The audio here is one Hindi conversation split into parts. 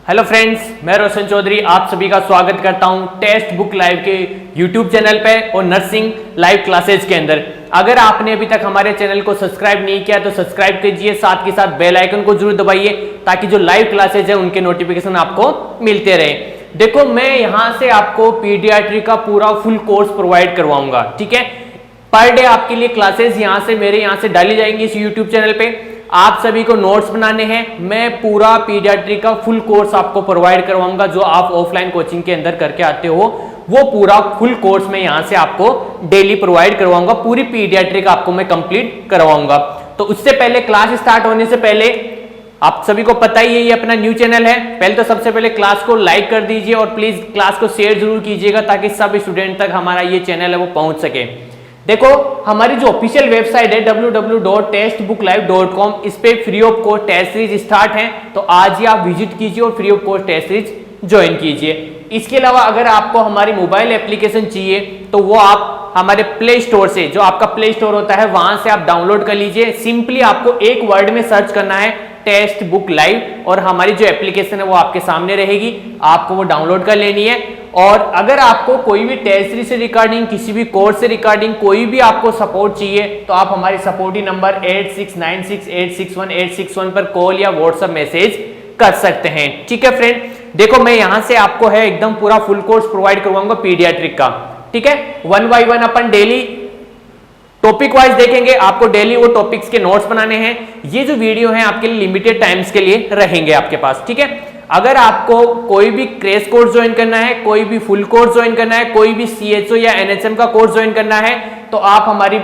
हेलो फ्रेंड्स, मैं रोशन चौधरी आप सभी का स्वागत करता हूं टेक्स्ट बुक लाइव के यूट्यूब चैनल पे और नर्सिंग लाइव क्लासेज के अंदर। अगर आपने अभी तक हमारे चैनल को सब्सक्राइब नहीं किया तो सब्सक्राइब कीजिए, साथ के साथ बेल आइकन को जरूर दबाइए ताकि जो लाइव क्लासेज है उनके नोटिफिकेशन आपको मिलते रहे। देखो, मैं यहाँ से आपको पीडियाट्रिक का पूरा फुल कोर्स प्रोवाइड करवाऊंगा, ठीक है। पर डे आपके लिए क्लासेस मेरे यहाँ से डाली जाएंगी इस यूट्यूब चैनल पे। आप सभी को नोट्स बनाने हैं, मैं पूरा पीडियाट्रिक का फुल कोर्स आपको प्रोवाइड करवाऊंगा। जो आप ऑफलाइन कोचिंग के अंदर करके आते हो वो पूरा फुल कोर्स मैं यहाँ से आपको डेली प्रोवाइड करवाऊंगा। पूरी पीडियाट्रिक आपको मैं कंप्लीट करवाऊंगा। तो उससे पहले, क्लास स्टार्ट होने से पहले, आप सभी को पता ही है ये अपना न्यू चैनल है। पहले तो सबसे पहले क्लास को लाइक कर दीजिए और प्लीज क्लास को शेयर जरूर कीजिएगा ताकि सब स्टूडेंट तक हमारा ये चैनल है वो पहुंच सके। देखो, हमारी जो ऑफिशियल वेबसाइट है www.testbooklive.com, इस पे free of cost test series start है, तो आज ही आप विजिट कीजिए और free of cost test series join कीजिए। इसके अलावा अगर आपको हमारी मोबाइल एप्लीकेशन चाहिए तो वो आप हमारे प्ले स्टोर से, जो आपका प्ले स्टोर होता है वहां से आप डाउनलोड कर लीजिए। सिंपली आपको एक वर्ड में सर्च करना है टेस्ट बुक लाइव और हमारी जो एप्लीकेशन है वो आपके सामने रहेगी, आपको वो डाउनलोड कर लेनी है। और अगर आपको कोई भी टेस्ट सीरीज से रिगार्डिंग, किसी भी कोर्स से रिगार्डिंग कोई भी आपको सपोर्ट चाहिए तो आप हमारे सपोर्टिंग नंबर 8696861861 पर कॉल या व्हाट्सएप मैसेज कर सकते हैं, ठीक है फ्रेंड। देखो, मैं यहां से आपको है एकदम पूरा फुल कोर्स प्रोवाइड करवाऊंगा पीडियाट्रिक का, ठीक है। 1 बाय 1 अपन डेली टॉपिक वाइज देखेंगे, आपको डेली वो टॉपिक्स के नोट्स बनाने हैं। ये जो वीडियो है आपके लिए लिमिटेड टाइम्स के लिए रहेंगे आपके पास, ठीक है। अगर आपको कोई भी क्रैश कोर्स ज्वाइन करना है, कोई भी फुल कोर्स ज्वाइन करना है, कोई भी CHO या NHM का कोर्स ज्वाइन करना है तो आप हमारी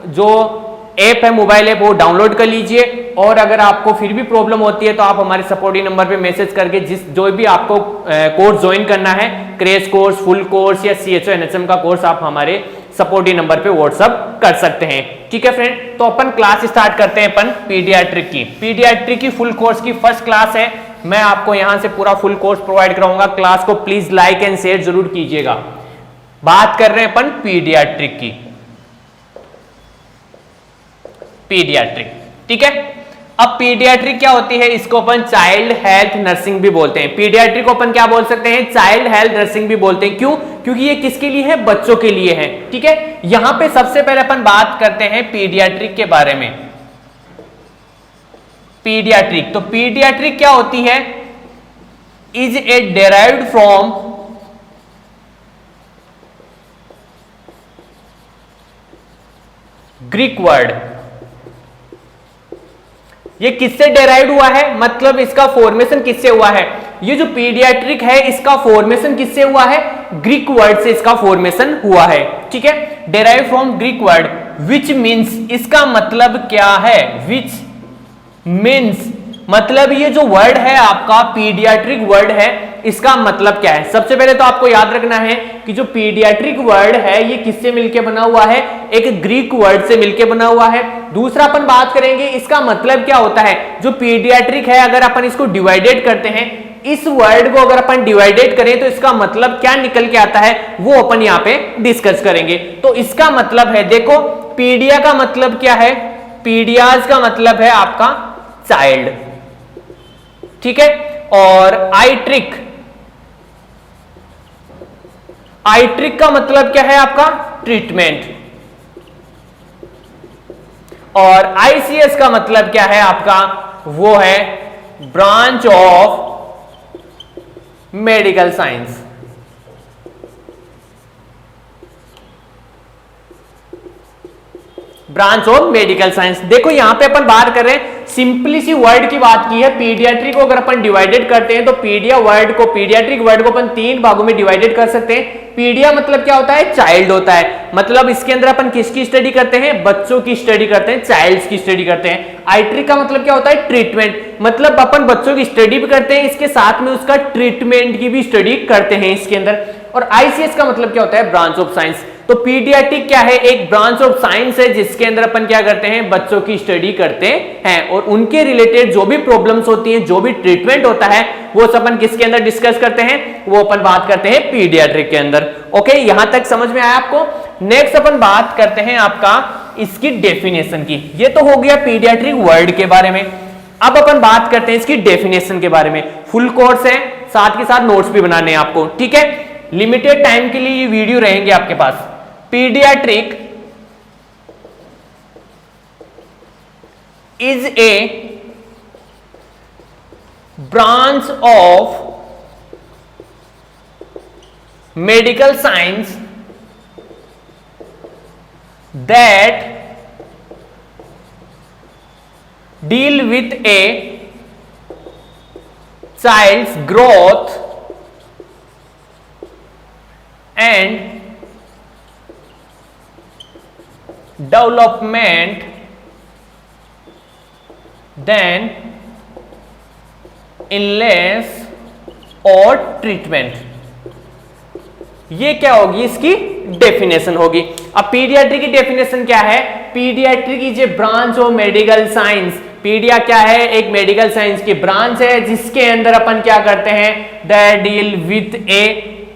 जो ऐप है, मोबाइल ऐप, वो डाउनलोड कर लीजिए। और अगर आपको फिर भी प्रॉब्लम होती है तो आप हमारे सपोर्टिंग नंबर पे मैसेज करके जो भी आपको कोर्स ज्वाइन करना है, क्रैश कोर्स, फुल कोर्स या CHO NHM का कोर्स, आप हमारे सपोर्टिंग नंबर पे व्हाट्सअप कर सकते हैं, ठीक है फ्रेंड। तो अपन क्लास स्टार्ट करते हैं अपन पीडियाट्रिक की फुल कोर्स की फर्स्ट क्लास है। मैं आपको यहां से पूरा फुल कोर्स प्रोवाइड कराऊंगा। क्लास को प्लीज लाइक एंड शेयर जरूर कीजिएगा। बात कर रहे हैं अपन पीडियाट्रिक की, ठीक है। अब पीडियाट्रिक क्या होती है, इसको अपन चाइल्ड हेल्थ नर्सिंग भी बोलते हैं। पीडियाट्रिक को अपन क्या बोल सकते हैं, चाइल्ड हेल्थ नर्सिंग भी बोलते हैं। क्यों? क्योंकि ये किसके लिए है, बच्चों के लिए है, ठीक है। यहां पे सबसे पहले अपन बात करते हैं पीडियाट्रिक के बारे में। पीडियाट्रिक, तो पीडियाट्रिक क्या होती है, is a derived from Greek word. ये किससे डेराइव्ड हुआ है, मतलब इसका फॉर्मेशन किससे हुआ है। ये जो पीडियाट्रिक है इसका फॉर्मेशन किससे हुआ है, ग्रीक वर्ड से इसका फॉर्मेशन हुआ है, ठीक है। Derived from Greek word which means, इसका मतलब क्या है, विच मीन्स मतलब ये जो वर्ड है आपका पीडियाट्रिक वर्ड है, इसका मतलब क्या है। सबसे पहले तो आपको याद रखना है कि जो पीडियाट्रिक वर्ड है ये किससे मिलके बना हुआ है, एक ग्रीक वर्ड से मिलके बना हुआ है। दूसरा अपन बात करेंगे इसका मतलब क्या होता है। जो पीडियाट्रिक है अगर अपन इसको डिवाइडेड करते हैं, इस वर्ड को अगर अपन डिवाइडेड करें तो इसका मतलब क्या निकल के आता है वो अपन यहाँ पे डिस्कस करेंगे। तो इसका मतलब है, देखो, पीडिया का मतलब क्या है, पीडियाज का मतलब है आपका चाइल्ड, ठीक है। और आइट्रिक का मतलब क्या है आपका, ट्रीटमेंट। और ICS का मतलब क्या है आपका, वो है branch of medical science. Branch of medical science. देखो यहां पे अपन बात कर रहे हैं, सिंपली सी वर्ड की बात की है। पीडियाट्रिक को अगर अपन डिवाइडेड करते हैं तो पीडियाट्रिक वर्ड को अपन 3 भागों में डिवाइडेड कर सकते हैं। पीडिया मतलब क्या होता है, चाइल्ड होता है, मतलब इसके अंदर अपन किसकी स्टडी करते हैं, बच्चों की स्टडी करते हैं, चाइल्ड्स की स्टडी करते हैं। आइट्रिक का मतलब क्या होता है, ट्रीटमेंट, मतलब अपन बच्चों की स्टडी भी करते हैं, इसके साथ में उसका ट्रीटमेंट की भी स्टडी करते हैं इसके अंदर। और ICS का मतलब क्या होता है, ब्रांच ऑफ साइंस। तो पीडियाट्रिक क्या है, एक ब्रांच ऑफ साइंस है जिसके अंदर अपन क्या करते हैं, बच्चों की स्टडी करते हैं और उनके रिलेटेड जो भी प्रॉब्लम्स होती हैं, जो भी ट्रीटमेंट होता है वो अपन किसके अंदर डिस्कस करते हैं, वो अपन बात करते हैं पीडियाट्रिक के अंदर। ओके, यहां तक समझ में आया आपको। नेक्स्ट अपन बात करते हैं आपका इसकी डेफिनेशन की। ये तो हो गया पीडियाट्रिक वर्ड के बारे में। अब अपन बात करते हैं इसकी डेफिनेशन के बारे में। फुल कोर्स है, साथ के साथ नोट्स भी बनाने हैं आपको, ठीक है। लिमिटेड टाइम के लिए ये वीडियो रहेंगे आपके पास। Pediatric is a branch of medical science that deal with a child's growth and development than illness or treatment। ये क्या होगी, इसकी डेफिनेशन होगी। अब पीडियाट्रिक की डेफिनेशन क्या है? Pediatric is a branch of medical science. Pedia क्या है? एक मेडिकल साइंस की ब्रांच है जिसके अंदर अपन क्या करते हैं, that deal with a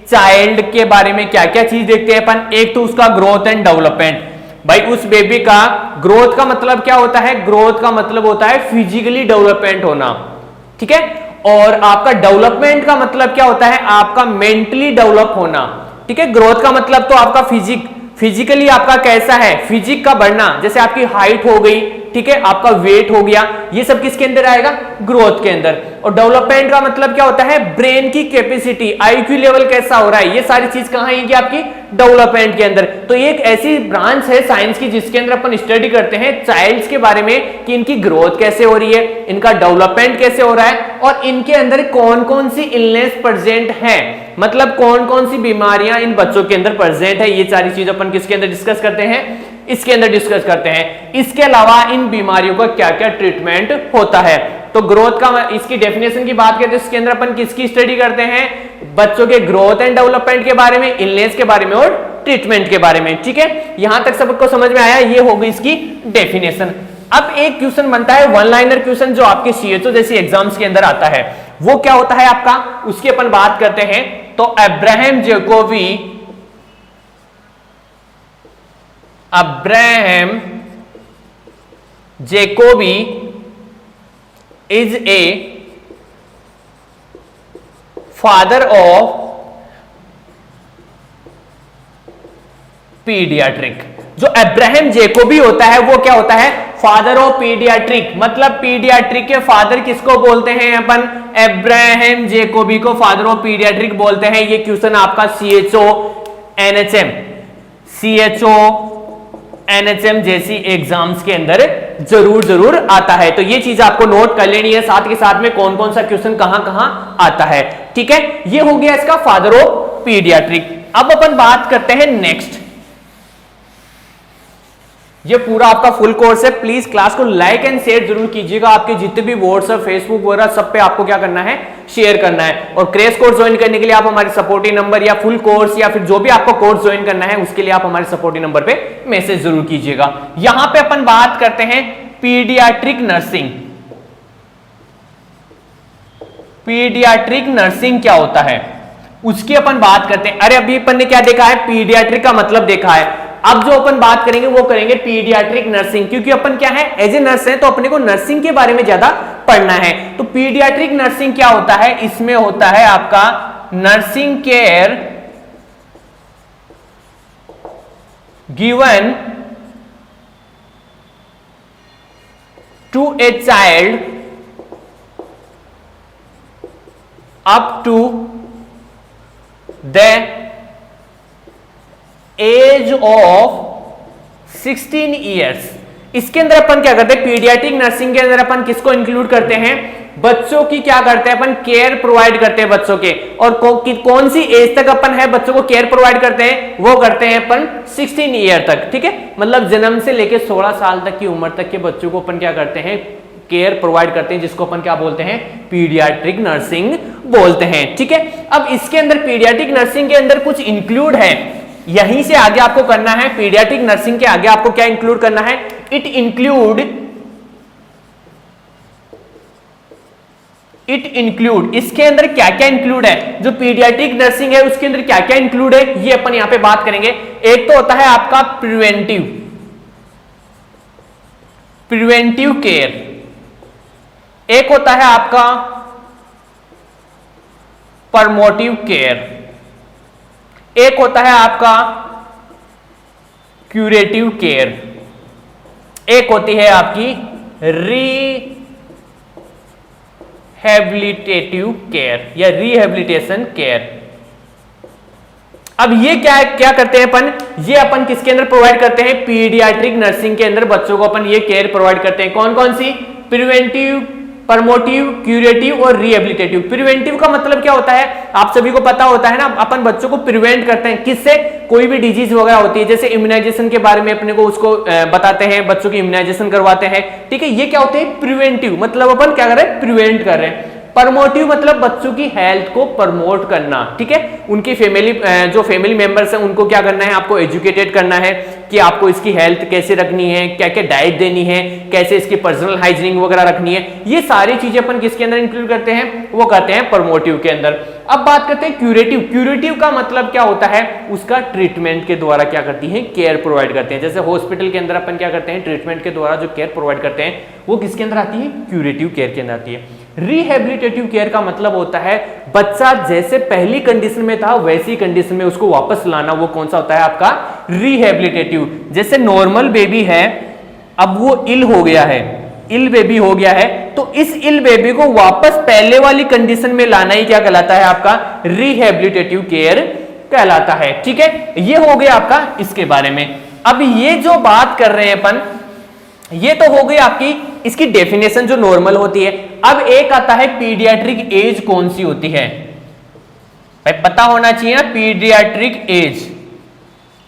child के बारे में क्या क्या चीज देखते हैं अपन। एक तो उसका ग्रोथ एंड डेवलपमेंट। भाई उस बेबी का ग्रोथ का मतलब क्या होता है? ग्रोथ का मतलब होता है फिजिकली डेवलपमेंट होना, ठीक है। और आपका डेवलपमेंट का मतलब क्या होता है? आपका मेंटली डेवलप होना, ठीक है। ग्रोथ का मतलब तो आपका फिजिकली आपका कैसा है, फिजिक का बढ़ना, जैसे आपकी हाइट हो गई, ठीक है, आपका वेट हो गया, ये सब किसके अंदर आएगा? ग्रोथ के अंदर। और डेवलपमेंट का मतलब क्या होता है? ब्रेन की कैपेसिटी, आईक्यू लेवल कैसा हो रहा है, ये सारी चीज कहां आएगी? आपकी डेवलपमेंट के अंदर। तो एक ऐसी ब्रांच है साइंस की जिसके अंदर अपन स्टडी करते हैं चाइल्ड्स के बारे में कि इनकी ग्रोथ कैसे हो रही है, इनका डेवलपमेंट कैसे हो रहा है, और इनके अंदर कौन कौन सी इलनेस प्रेजेंट है, मतलब कौन कौन सी बीमारियां इन बच्चों के अंदर प्रेजेंट है। ये सारी चीज अपन किसके अंदर डिस्कस करते हैं? इसके अंदर डिस्कस करते हैं। इसके अलावा इन बीमारियों का क्या क्या ट्रीटमेंट होता है। तो ग्रोथ का, इसकी डेफिनेशन की बात करते हैं, इसके अंदर अपन किसकी स्टडी करते हैं? बच्चों के ग्रोथ एंड डेवलपमेंट के बारे में, इलनेस के बारे में और ट्रीटमेंट के बारे में, ठीक है। यहां तक सबको समझ में आया? ये होगी इसकी डेफिनेशन। अब एक क्वेश्चन बनता है, वन लाइनर क्वेश्चन, जो आपके सीएचओ जैसी एग्जाम्स के अंदर आता है। वो क्या होता है आपका, उसकी अपन बात करते हैं। तो Abraham Jacobi is a father of paediatric. जो अब्राहम जैकोबी होता है वो क्या होता है? Father of paediatric. मतलब पीडियाट्रिक के फादर किसको बोलते हैं अपन? अब्राहम जैकोबी को फादर ऑफ पीडियाट्रिक बोलते हैं। ये क्वेश्चन आपका सीएचओ एनएचएम जैसी एग्जाम्स के अंदर जरूर आता है। तो ये चीज आपको नोट कर लेनी है, साथ के साथ में कौन कौन सा क्वेश्चन कहां कहां आता है, ठीक है। ये हो गया इसका फादर ऑफ पीडियाट्रिक। अब अपन बात करते हैं नेक्स्ट। ये पूरा आपका फुल कोर्स है। प्लीज क्लास को लाइक एंड शेयर जरूर कीजिएगा। आपके जितने भी व्हाट्सएप, फेसबुक वगैरह सब पे आपको क्या करना है? शेयर करना है। और क्रैश कोर्स ज्वाइन करने के लिए आप हमारे सपोर्टिव नंबर या फुल कोर्स या फिर जो भी आपको कोर्स ज्वाइन करना है उसके लिए आप हमारे सपोर्टिव नंबर पे मैसेज जरूर कीजिएगा। यहां पे अपन बात करते हैं पीडियाट्रिक नर्सिंग। पीडियाट्रिक नर्सिंग क्या होता है उसकी अपन बात करते हैं। अरे अभी अपन ने क्या देखा है? पीडियाट्रिक का मतलब देखा है। अब जो अपन बात करेंगे वो करेंगे पीडियाट्रिक नर्सिंग, क्योंकि अपन क्या है, एज ए नर्स है तो अपने को नर्सिंग के बारे में ज्यादा पढ़ना है। तो पीडियाट्रिक नर्सिंग क्या होता है? इसमें होता है आपका nursing care given to a child up to the age of 16 years. इसके अंदर अपन क्या करते हैं? पीडियाट्रिक नर्सिंग के अंदर अपन किसको इंक्लूड करते हैं? बच्चों की क्या करते हैं अपन? केयर प्रोवाइड करते हैं बच्चों के। और कौन सी एज तक अपन है बच्चों को केयर प्रोवाइड करते हैं? वो करते हैं अपन 16 ईयर तक, ठीक है। मतलब जन्म से लेके 16 साल तक की उम्र तक के बच्चों को अपन क्या करते हैं? केयर प्रोवाइड करते हैं, जिसको अपन क्या बोलते हैं? पीडियाट्रिक नर्सिंग बोलते हैं, ठीक है। अब इसके अंदर पीडियाट्रिक नर्सिंग के अंदर कुछ इंक्लूड है, यहीं से आगे आपको करना है। पीडियाट्रिक नर्सिंग के आगे आपको क्या इंक्लूड करना है? इट इंक्लूड इसके अंदर क्या क्या इंक्लूड है? जो पीडियाट्रिक नर्सिंग है उसके अंदर क्या क्या इंक्लूड है ये अपन यहां पे बात करेंगे। एक तो होता है आपका प्रिवेंटिव केयर, एक होता है आपका प्रमोटिव केयर, एक होता है आपका क्यूरेटिव केयर, एक होती है आपकी रिहेबिलिटेटिव केयर या रिहेबिलिटेशन केयर। अब ये क्या करते हैं अपन, ये अपन किसके अंदर प्रोवाइड करते हैं, पीडियाट्रिक नर्सिंग के अंदर बच्चों को अपन ये केयर प्रोवाइड करते हैं। कौन कौन सी, प्रिवेंटिव, प्रमोटिव, क्यूरेटिव और रिहेबिलिटेटिव। प्रिवेंटिव का मतलब क्या होता है, आप सभी को पता होता है ना, अपन बच्चों को प्रिवेंट करते हैं किससे, कोई भी डिजीज वगैरह होती है, जैसे इम्यूनाइजेशन के बारे में अपने को उसको बताते हैं, बच्चों की इम्यूनाइजेशन करवाते हैं, ठीक है। ये क्या होते हैं, प्रिवेंटिव, मतलब अपन क्या कर रहे हैं, प्रिवेंट कर रहे हैं। प्रमोटिव मतलब बच्चों की हेल्थ को प्रमोट करना, ठीक है। उनकी फैमिली, जो फैमिली मेंबर्स हैं उनको क्या करना है, आपको एजुकेटेड करना है कि आपको इसकी हेल्थ कैसे रखनी है, क्या क्या डाइट देनी है, कैसे इसकी पर्सनल हाइजीनिंग वगैरह रखनी है। ये सारी चीजें अपन किसके अंदर इंक्लूड करते हैं, वो करते हैं प्रमोटिव के अंदर। अब बात करते हैं क्यूरेटिव। क्यूरेटिव का मतलब क्या होता है, उसका ट्रीटमेंट के द्वारा क्या करती है, केयर प्रोवाइड करते हैं। जैसे हॉस्पिटल के अंदर अपन क्या करते हैं, ट्रीटमेंट के द्वारा जो केयर प्रोवाइड करते हैं वो किसके अंदर आती है, क्यूरेटिव केयर के अंदर आती है। रिहेबिलिटेटिव केयर का मतलब होता है बच्चा जैसे पहली कंडीशन में था वैसी कंडीशन में उसको वापस लाना, वो कौन सा होता है आपका, रिहेबिलिटेटिव। जैसे नॉर्मल बेबी है, अब वो इल हो गया है, इल बेबी हो गया है, तो इस इल बेबी को वापस पहले वाली कंडीशन में लाना ही क्या कहलाता है, आपका रिहेबिलिटेटिव केयर कहलाता है, ठीक है। ये हो गया आपका इसके बारे में। अब ये जो बात कर रहे हैं अपन, ये तो हो गई आपकी इसकी डेफिनेशन जो नॉर्मल होती है। अब एक आता है पीडियाट्रिक एज कौन सी होती है, भाई पता होना चाहिए ना, पीडियाट्रिक एज।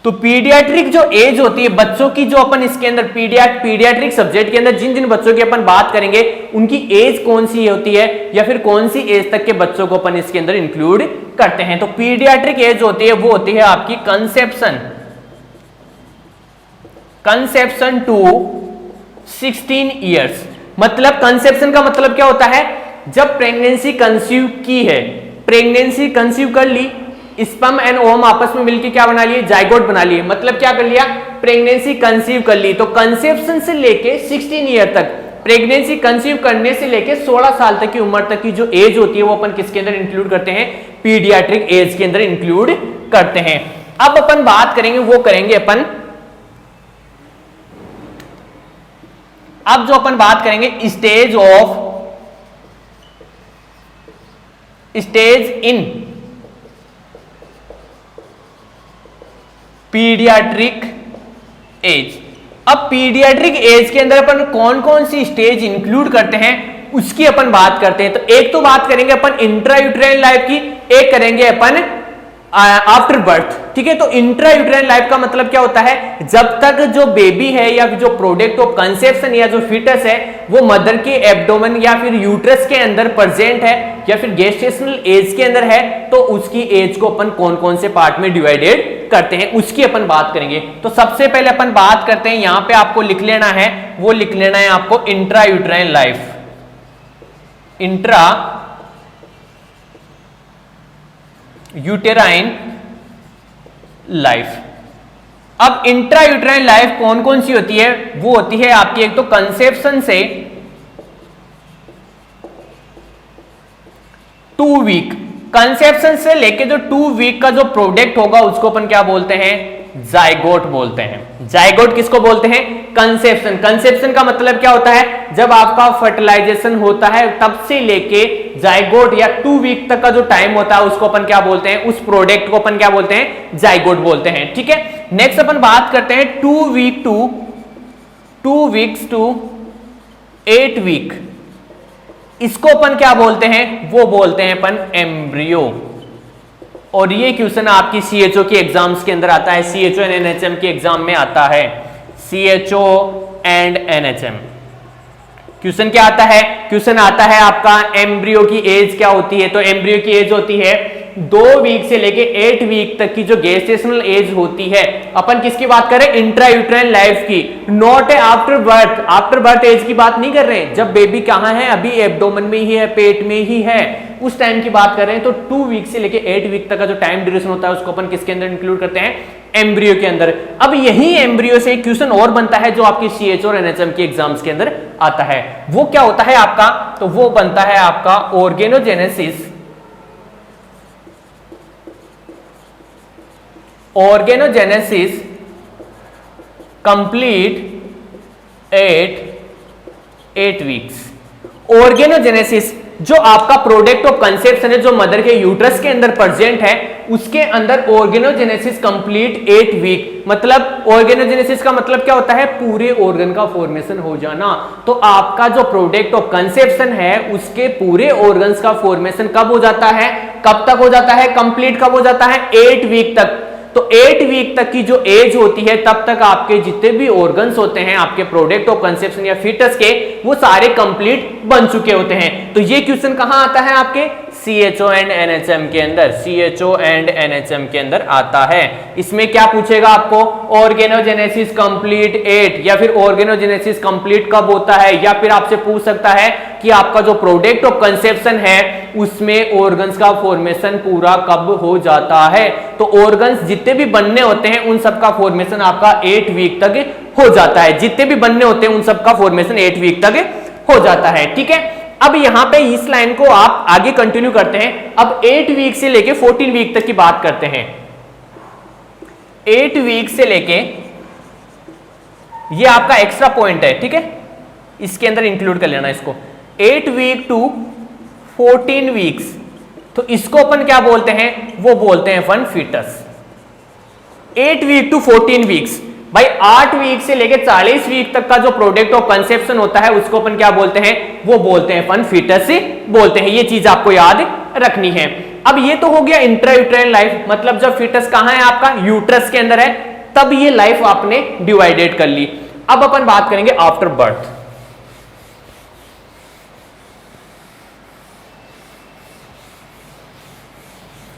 तो पीडियाट्रिक जो एज होती है बच्चों की, जो अपन इसके अंदर पीडियाट्रिक सब्जेक्ट के अंदर जिन जिन बच्चों की अपन बात करेंगे उनकी एज कौन सी होती है, या फिर कौन सी एज तक के बच्चों को अपन इसके अंदर इंक्लूड करते हैं। तो पीडियाट्रिक एज होती है वो होती है आपकी कंसेप्शन टू 16 ईयर्स। मतलब कंसेप्शन का मतलब क्या होता है, जब प्रेगनेंसी कंसीव की है, प्रेगनेंसी कंसीव कर ली, स्पर्म एंड ओवम आपस में मिलकर क्या बना लिए, जाइगोट बना लिए। मतलब क्या कर लिया, प्रेगनेंसी कंसीव कर ली। तो कंसेप्शन से लेके 16 ईयर तक, प्रेगनेंसी कंसीव करने से लेके 16 साल तक की उम्र तक की जो एज होती है वो अपन किसके अंदर इंक्लूड करते हैं, पीडियाट्रिक एज के अंदर इंक्लूड करते हैं। अब अपन बात करेंगे, वो करेंगे अपन, अब जो अपन बात करेंगे स्टेज इन पीडियाट्रिक एज। अब पीडियाट्रिक एज के अंदर अपन कौन कौन सी स्टेज इंक्लूड करते हैं उसकी अपन बात करते हैं। तो एक तो बात करेंगे अपन इंट्रायूटेराइन लाइफ की, एक करेंगे अपन आफ्टर बर्थ, ठीक है। तो इंट्रायूटेराइन लाइफ का मतलब क्या होता है, जब तक जो बेबी है या जो प्रोडक्ट ऑफ कंसेप्शन या जो फीटस है वो मदर के एब्डोमेन या फिर यूट्रस के अंदर प्रेजेंट है या फिर गेस्टेशनल एज के अंदर है, तो उसकी एज को अपन कौन कौन से पार्ट में डिवाइडेड करते हैं उसकी अपन बात करेंगे। तो सबसे पहले अपन बात करते हैं, यहां पे आपको लिख लेना है, वो लिख लेना है आपको intrauterine life, intra uterine life. अब इंट्रायूटेराइन लाइफ कौन कौन सी होती है, वो होती है आपकी एक तो कंसेप्शन से 2 वीक, कंसेप्शन से लेके जो 2 वीक का जो प्रोडक्ट होगा उसको अपन क्या बोलते हैं, जाइगोट बोलते हैं। जाइगोट किसको बोलते हैं, कंसेप्शन। कंसेप्शन का मतलब क्या होता है, जब आपका फर्टिलाइजेशन होता है तब से लेके जाइगोट या 2 वीक तक का जो टाइम होता है उसको अपन क्या बोलते हैं, उस प्रोडक्ट को अपन क्या बोलते हैं, जाइगोट बोलते हैं, ठीक है। नेक्स्ट अपन बात करते हैं 2 वीक्स टू 8 वीक, इसको अपन क्या बोलते हैं, वो बोलते हैं अपन एम्ब्रियो। और ये क्वेश्चन आपकी CHO के एग्जाम्स के अंदर आता है, CHO एंड NHM के एग्जाम में आता है, CHO एंड NHM। क्वेश्चन क्या आता है, क्वेश्चन आता है आपका एम्ब्रियो की एज क्या होती है। तो एम्ब्रियो की एज होती है 2 वीक से लेके 8 वीक तक की जो गेस्टेशनल एज होती है। अपन किसकी बात करें, इंट्रायूटेराइन लाइफ की, नॉट है after birth. After birth age की बात नहीं कर रहे हैं, जब बेबी कहां है, अभी एब्डोमेन में ही है, पेट में ही है, उस टाइम की बात कर रहे हैं। तो 2 वीक से लेके 8 वीक तक का जो टाइम ड्यूरेशन होता है उसको अपन किसके अंदर इंक्लूड करते हैं, एम्ब्रियो के अंदर। अब यही एम्ब्रियो से एक क्वेश्चन और बनता है जो आपकी CH और NHM के एग्जाम्स के अंदर आता है। वो क्या होता है आपका, तो वो बनता है आपका organogenesis, organogenesis complete at 8 weeks. Organogenesis जो आपका प्रोडक्ट ऑफ कंसेप्शन है, जो मदर के यूट्रस के अंदर प्रेजेंट है, उसके अंदर ऑर्गेनोजेनेसिस कंप्लीट 8 वीक। मतलब ऑर्गेनोजेनेसिस का मतलब क्या होता है, पूरे ऑर्गन का फॉर्मेशन हो जाना। तो आपका जो प्रोडक्ट ऑफ कंसेप्शन है उसके पूरे ऑर्गन्स का फॉर्मेशन कब हो जाता है, कब तक हो जाता है, कंप्लीट कब हो जाता है, 8 वीक तक। तो 8 वीक तक की जो एज होती है तब तक आपके जितने भी ऑर्गन्स होते हैं आपके प्रोडक्ट ऑफ कंसेप्शन या फीटस के, वो सारे कंप्लीट बन चुके होते हैं। तो ये क्वेश्चन कहां आता है आपके CHO एंड NHM के अंदर, CHO एंड NHM के अंदर आता है। इसमें क्या पूछेगा आपको, ऑर्गेनोजेनेसिस कंप्लीट 8, या फिर ऑर्गेनोजेनेसिस कंप्लीट कब होता है, या फिर आपसे पूछ सकता है कि आपका जो प्रोडक्ट ऑफ कंसेप्शन है उसमें ऑर्गन्स का फॉर्मेशन पूरा कब हो जाता है। तो ऑर्गन्स जितने भी बनने होते हैं उन सबका फॉर्मेशन आपका 8 वीक तक हो जाता है। जितने भी बनने होते हैं उन सबका फॉर्मेशन 8 वीक तक हो जाता है। ठीक है, अब यहां पे इस लाइन को आप आगे कंटिन्यू करते हैं। अब 8 वीक से लेके 14 वीक तक की बात करते हैं। 8 वीक से लेके, ये आपका एक्स्ट्रा पॉइंट है, ठीक है, इसके अंदर इंक्लूड कर लेना इसको। 8 वीक टू 14 वीक्स, तो इसको अपन क्या बोलते हैं, वो बोलते हैं अपन फीटस। 8 वीक टू 14 वीक्स, भाई 8 वीक से लेके 40 वीक तक का जो प्रोडक्ट ऑफ कंसेप्शन होता है उसको अपन क्या बोलते हैं, वो बोलते हैं अपन फीटस से बोलते हैं। ये चीज आपको याद रखनी है। अब ये तो हो गया इंट्रायूट्राइन लाइफ, मतलब जब फीटस कहां है आपका, यूट्रस के अंदर है, तब ये लाइफ आपने डिवाइडेड कर ली। अब अपन बात करेंगे आफ्टर बर्थ।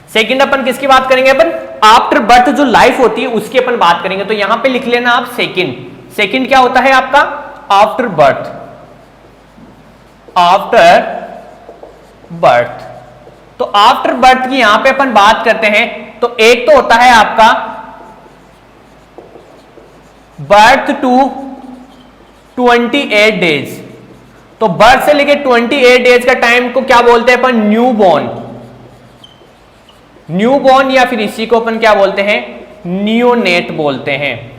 सेकंड अपन किसकी बात करेंगे, अपन आफ्टर बर्थ जो लाइफ होती है उसकी अपन बात करेंगे। तो यहां पे लिख लेना आप सेकंड। सेकंड क्या होता है आपका, आफ्टर बर्थ, आफ्टर बर्थ। तो आफ्टर बर्थ की यहां पे अपन बात करते हैं, तो एक तो होता है आपका बर्थ टू 28 डेज। तो बर्थ से लेके 28 डेज का टाइम को क्या बोलते हैं अपन, न्यू बॉर्न। न्यू बॉर्न या फिर इसी को अपन क्या बोलते हैं, नियोनेट बोलते हैं।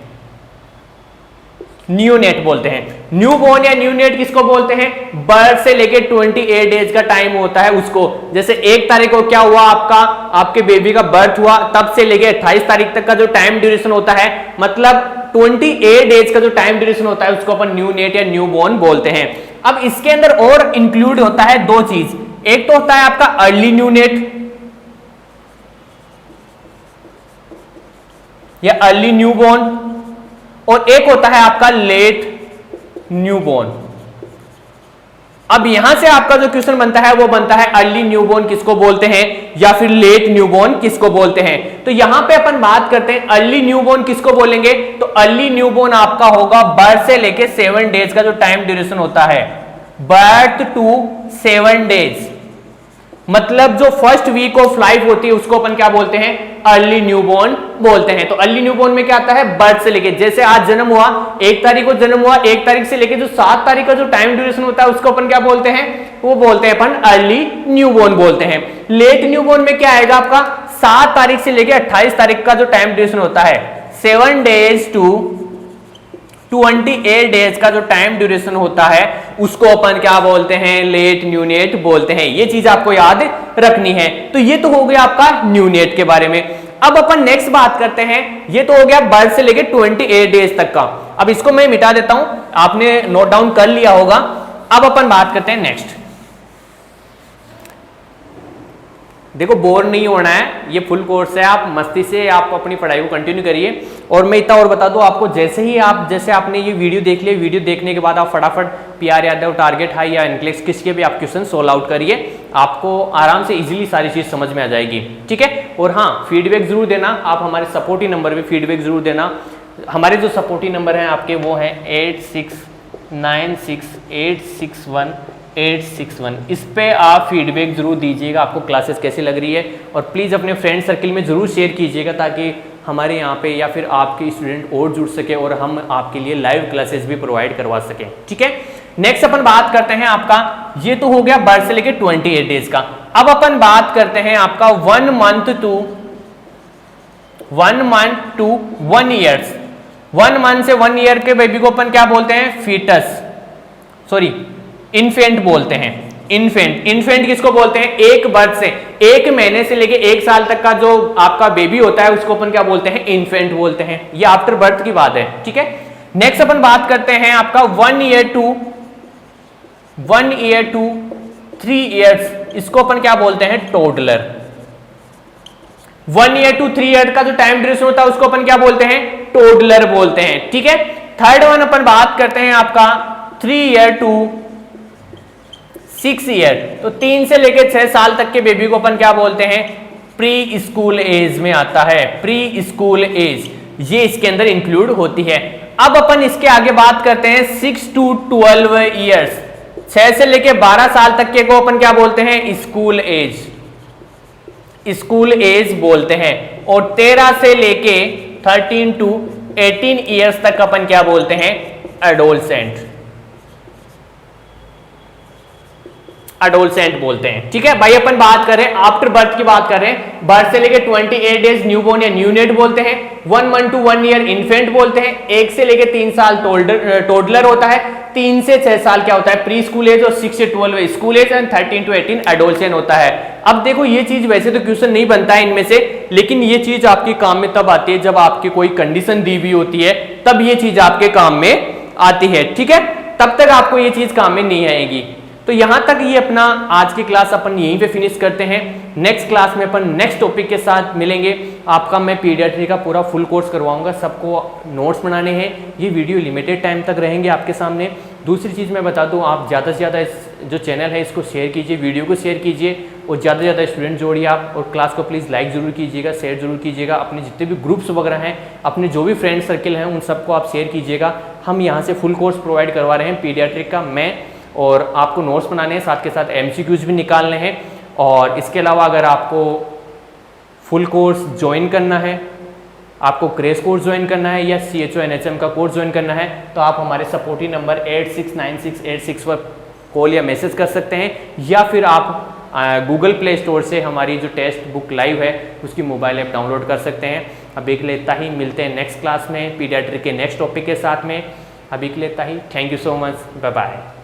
नियोनेट बोलते हैं। न्यू बॉर्न या न्यूनेट किसको बोलते हैं, बर्थ से लेके 28 डेज का टाइम होता है उसको। जैसे 1 तारीख को क्या हुआ आपका, आपके बेबी का बर्थ हुआ, तब से लेके 28 तारीख तक का जो टाइम ड्यूरेशन होता है, मतलब 28 डेज का जो टाइम ड्यूरेशन होता है उसको अपन न्यूनेट या न्यू बॉर्न बोलते हैं। अब इसके अंदर और इंक्लूड होता है 2 चीज, एक तो होता है आपका अर्ली न्यूनेट या अर्ली न्यूबॉर्न, और एक होता है आपका लेट न्यूबॉर्न। अब यहां से आपका जो क्वेश्चन बनता है वो बनता है अर्ली न्यूबॉर्न किसको बोलते हैं या फिर लेट न्यूबॉर्न किसको बोलते हैं। तो यहां पे अपन बात करते हैं अर्ली न्यूबॉर्न किसको बोलेंगे, तो अर्ली न्यूबॉर्न आपका होगा बर्थ से लेके 7 डेज का जो टाइम ड्यूरेशन होता है, बर्थ टू 7 डेज, मतलब जो फर्स्ट वीक ऑफ लाइफ होती है उसको अपन क्या बोलते हैं, अर्ली न्यूबॉर्न बोलते हैं। तो अर्ली न्यूबॉर्न में क्या आता है, बर्थ से लेके, जैसे आज जन्म हुआ 1 तारीख को जन्म हुआ, 1 तारीख से लेके जो 7 तारीख का जो टाइम ड्यूरेशन होता है उसको अपन क्या बोलते हैं, वो बोलते हैं अपन अर्ली न्यूबॉर्न बोलते हैं। लेट न्यूबॉर्न में क्या आएगा आपका, 7 तारीख से लेके 28 तारीख का जो टाइम ड्यूरेशन होता है, 7 डेज टू 28 डेज का जो टाइम ड्यूरेशन होता है उसको अपन क्या बोलते हैं, लेट न्यूनेट बोलते हैं। ये चीज आपको याद रखनी है। तो ये तो हो गया आपका न्यूनेट के बारे में। अब अपन नेक्स्ट बात करते हैं, ये तो हो गया बर्थ से लेके 28 डेज तक का। अब इसको मैं मिटा देता हूं, आपने नोट डाउन कर लिया होगा। अब अपन बात करते हैं नेक्स्ट। देखो बोर नहीं होना है, ये फुल कोर्स है, आप मस्ती से आप अपनी पढ़ाई को कंटिन्यू करिए। और मैं इतना और बता दूं आपको, जैसे आपने ये वीडियो देख लिया, वीडियो देखने के बाद आप फटाफट PR यादव, टारगेट हाई या इनक्लेक्स किसके भी आप क्वेश्चन सोल्व आउट करिए, आपको आराम से इजीली सारी चीज समझ में आ जाएगी। ठीक है, और हाँ फीडबैक जरूर देना, आप हमारे सपोर्टिव नंबर पे फीडबैक जरूर देना। हमारे जो सपोर्टिव नंबर हैं आपके वो हैं 8696861861। इस पे आप फीडबैक जरूर दीजिएगा, आपको क्लासेस कैसी लग रही है, और प्लीज़ अपने फ्रेंड सर्किल में जरूर शेयर कीजिएगा ताकि हमारे यहाँ पे या फिर आपके स्टूडेंट और जुड़ सके और हम आपके लिए लाइव क्लासेस भी प्रोवाइड करवा सकें। ठीक है, नेक्स्ट अपन बात करते हैं आपका, ये तो हो गया बर्थ से लेके 28 डेज का। अब अपन बात करते हैं आपका 1 मंथ टू 1 ईयर्स। 1 मंथ से 1 ईयर के बेबी को अपन क्या बोलते हैं? फीटस, सॉरी इन्फेंट बोलते हैं। इन्फेंट किसको बोलते हैं? एक बर्थ से 1 महीने से लेके 1 साल तक का जो आपका बेबी होता है उसको अपन क्या बोलते हैं? इन्फेंट बोलते हैं। ये आफ्टर बर्थ की बात है। ठीक है, नेक्स्ट अपन बात करते हैं आपका 1 ईयर टू 3 ईयर्स, इसको अपन क्या बोलते हैं? टोडलर। 1 ईयर टू 3 ईयर का जो टाइम ड्यूरेशन होता है उसको अपन क्या बोलते हैं? टोडलर बोलते हैं। ठीक है, थर्ड वन अपन बात करते हैं आपका 3 ईयर टू 6 ईयर, तो 3 से लेकर 6 साल तक के बेबी को अपन क्या बोलते हैं? प्री स्कूल एज में आता है। प्री स्कूल एज ये इसके अंदर इंक्लूड होती है। अब अपन इसके आगे बात करते हैं 6 to 12 ईयर्स, 6 से लेकर 12 साल तक के को अपन क्या बोलते हैं? स्कूल एज, स्कूल एज बोलते हैं। और 13 से लेके 13 to 18 ईयर्स तक अपन क्या बोलते हैं? एडोलसेंट, एडोलसेंट बोलते हैं। ठीक है भाई, अपन बात करें आफ्टर बर्थ की बात करें, बर्थ से लेके 28 डेज न्यूबॉर्न या न्यूनेट बोलते हैं। 1 मंथ टू 1 ईयर इन्फेंट बोलते हैं। 1 से लेके 3 साल टोडलर होता है। 3 से 6 साल क्या होता है? प्री स्कूल एज, और 6 से 12 school age, and 13 to 18 adolescent होता है। अब देखो ये चीज वैसे तो क्वेश्चन नहीं बनता है इनमें से, लेकिन ये चीज आपके काम में तब आती है जब आपकी कोई कंडीशन दी हुई होती है, तब ये चीज आपके काम में आती है। ठीक है, तब तक आपको ये चीज काम में नहीं आएगी। तो यहां तक ये अपना आज की क्लास अपन यहीं पे फिनिश करते हैं। नेक्स्ट क्लास में अपन नेक्स्ट टॉपिक के साथ मिलेंगे। आपका मैं पीडियाट्री का पूरा फुल कोर्स करवाऊंगा, सबको नोट्स बनाने हैं। ये वीडियो लिमिटेड टाइम तक रहेंगे आपके सामने। दूसरी चीज़ मैं बता दूं, आप ज़्यादा से ज़्यादा इस जो चैनल है इसको शेयर कीजिए, वीडियो को शेयर कीजिए, और ज़्यादा से ज़्यादा स्टूडेंट जोड़िए आप। और क्लास को प्लीज़ लाइक जरूर कीजिएगा, शेयर जरूर कीजिएगा। अपने जितने भी ग्रुप्स वगैरह हैं, अपने जो भी फ्रेंड सर्किल हैं, उन सबको आप शेयर कीजिएगा। हम यहाँ से फुल कोर्स प्रोवाइड करवा रहे हैं पीडियाट्रिक का, मैं, और आपको नोट्स बनाने हैं, साथ के साथ MCQs भी निकालने हैं। और इसके अलावा अगर आपको फुल कोर्स ज्वाइन करना है, आपको क्रेश कोर्स ज्वाइन करना है, या CHO NHM का कोर्स ज्वाइन करना है, तो आप हमारे सपोर्टिव नंबर 869686 पर कॉल या मैसेज कर सकते हैं, या फिर आप गूगल प्ले स्टोर से हमारी जो टेक्स्ट बुक लाइव है उसकी मोबाइल ऐप डाउनलोड कर सकते हैं। अभी के लिए इतना ही, मिलते हैं नेक्स्ट क्लास में पीडियाट्रिक के नेक्स्ट टॉपिक के साथ में। अभी के लिए इतना ही, thank you so much, bye bye.